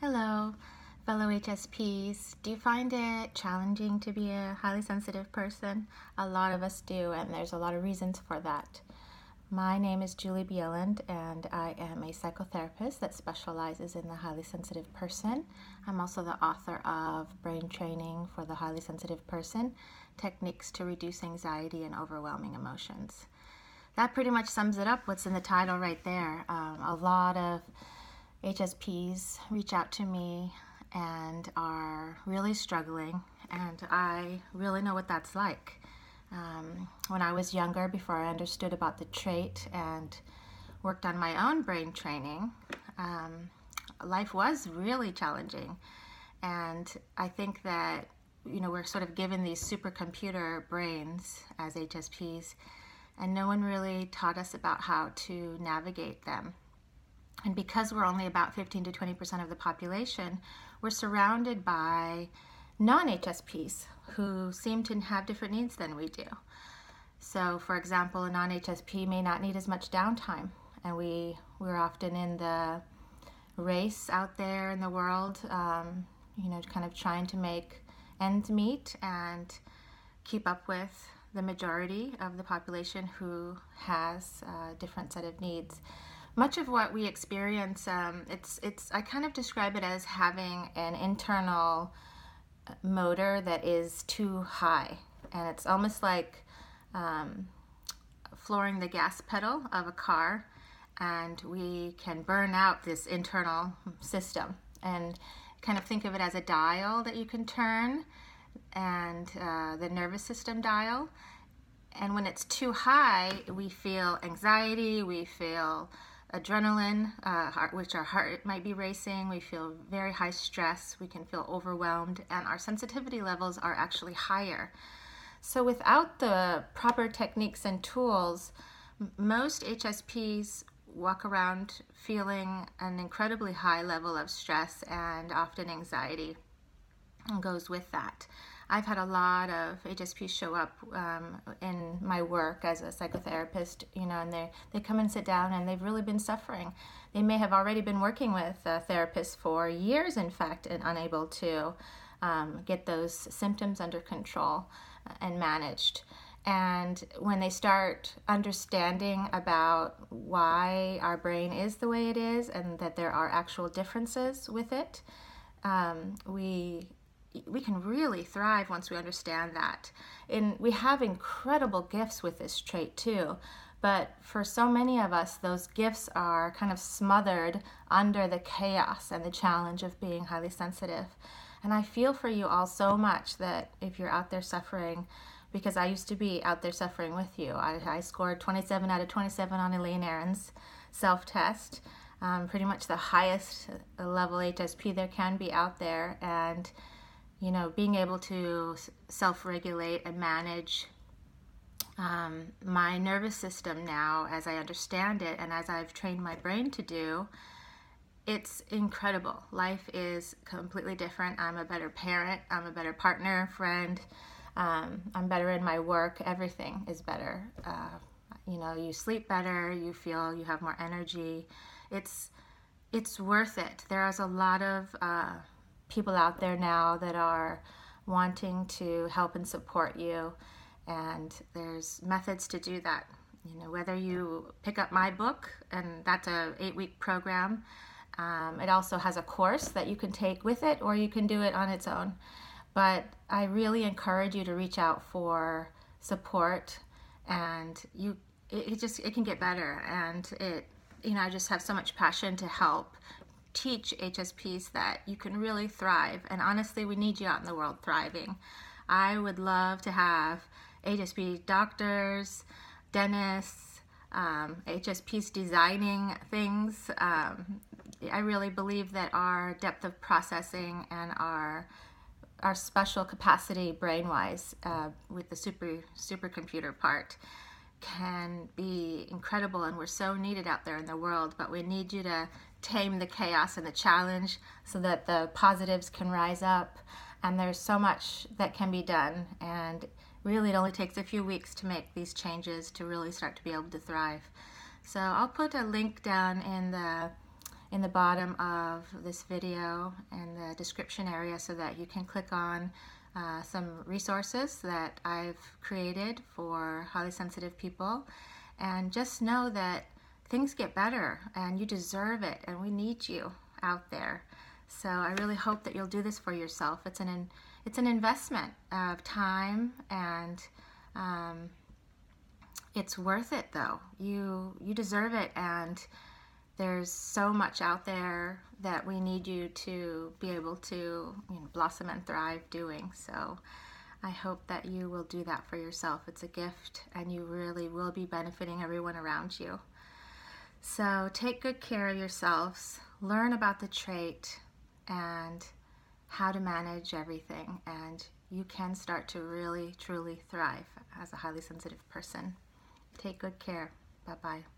Hello, fellow HSPs. Do you find it challenging to be a highly sensitive person? A lot of us do, and there's a lot of reasons for that. My name is Julie Bieland, and I am a psychotherapist that specializes in the highly sensitive person. I'm also the author of Brain Training for the Highly Sensitive Person, Techniques to Reduce Anxiety and Overwhelming Emotions. That pretty much sums it up, what's in the title right there. A lot of HSPs reach out to me and are really struggling, and I really know what that's like. When I was younger, before I understood about the trait and worked on my own brain training, life was really challenging. And I think that, we're sort of given these supercomputer brains as HSPs, and no one really taught us about how to navigate them. And because we're only about 15 to 20% of the population, we're surrounded by non-HSPs who seem to have different needs than we do. So, for example, a non-HSP may not need as much downtime, and we're often in the race out there in the world, kind of trying to make ends meet and keep up with the majority of the population who has a different set of needs. Much of what we experience, I kind of describe it as having an internal motor that is too high, and it's almost like flooring the gas pedal of a car, and we can burn out this internal system. And kind of think of it as a dial that you can turn, and the nervous system dial. And when it's too high, we feel anxiety, we feel adrenaline, which our heart might be racing. We feel very high stress. We can feel overwhelmed, and our sensitivity levels are actually higher. So without the proper techniques and tools, most HSPs walk around feeling an incredibly high level of stress, and often anxiety goes with that. I've had a lot of HSPs show up in my work as a psychotherapist, and they come and sit down, and they've really been suffering. They may have already been working with therapists for years, in fact, and unable to get those symptoms under control and managed. And when they start understanding about why our brain is the way it is, and that there are actual differences with it, we can really thrive once we understand that. And we have incredible gifts with this trait too, but for so many of us, those gifts are kind of smothered under the chaos and the challenge of being highly sensitive. And I feel for you all so much, that if you're out there suffering, because I used to be out there suffering with you. I scored 27 out of 27 on Elaine Aron's self-test, pretty much the highest level HSP there can be out there. And being able to self-regulate and manage my nervous system now, as I understand it and as I've trained my brain to do, it's incredible. Life is completely different. I'm a better parent. I'm a better partner, friend. I'm better in my work. Everything is better. You sleep better. You feel you have more energy. It's worth it. There's a lot of people out there now that are wanting to help and support you, and there's methods to do that. Whether you pick up my book, and that's a 8-week program, it also has a course that you can take with it, or you can do it on its own. But I really encourage you to reach out for support, and it can get better. And I just have so much passion to help teach HSPs that you can really thrive. And honestly, we need you out in the world thriving. I would love to have HSP doctors, dentists, HSPs designing things. I really believe that our depth of processing and our special capacity brain-wise, with the supercomputer part, can be incredible, and we're so needed out there in the world. But we need you to tame the chaos and the challenge so that the positives can rise up. And there's so much that can be done, and really it only takes a few weeks to make these changes to really start to be able to thrive. So I'll put a link down in the in the bottom of this video in the description area so that you can click on some resources that I've created for highly sensitive people. And just know that things get better and you deserve it, and we need you out there. So I really hope that you'll do this for yourself. It's an investment of time, and it's worth it though. You deserve it, and there's so much out there that we need you to be able to blossom and thrive doing. So I hope that you will do that for yourself. It's a gift, and you really will be benefiting everyone around you. So take good care of yourselves, learn about the trait and how to manage everything, and you can start to really, truly thrive as a highly sensitive person. Take good care. Bye-bye.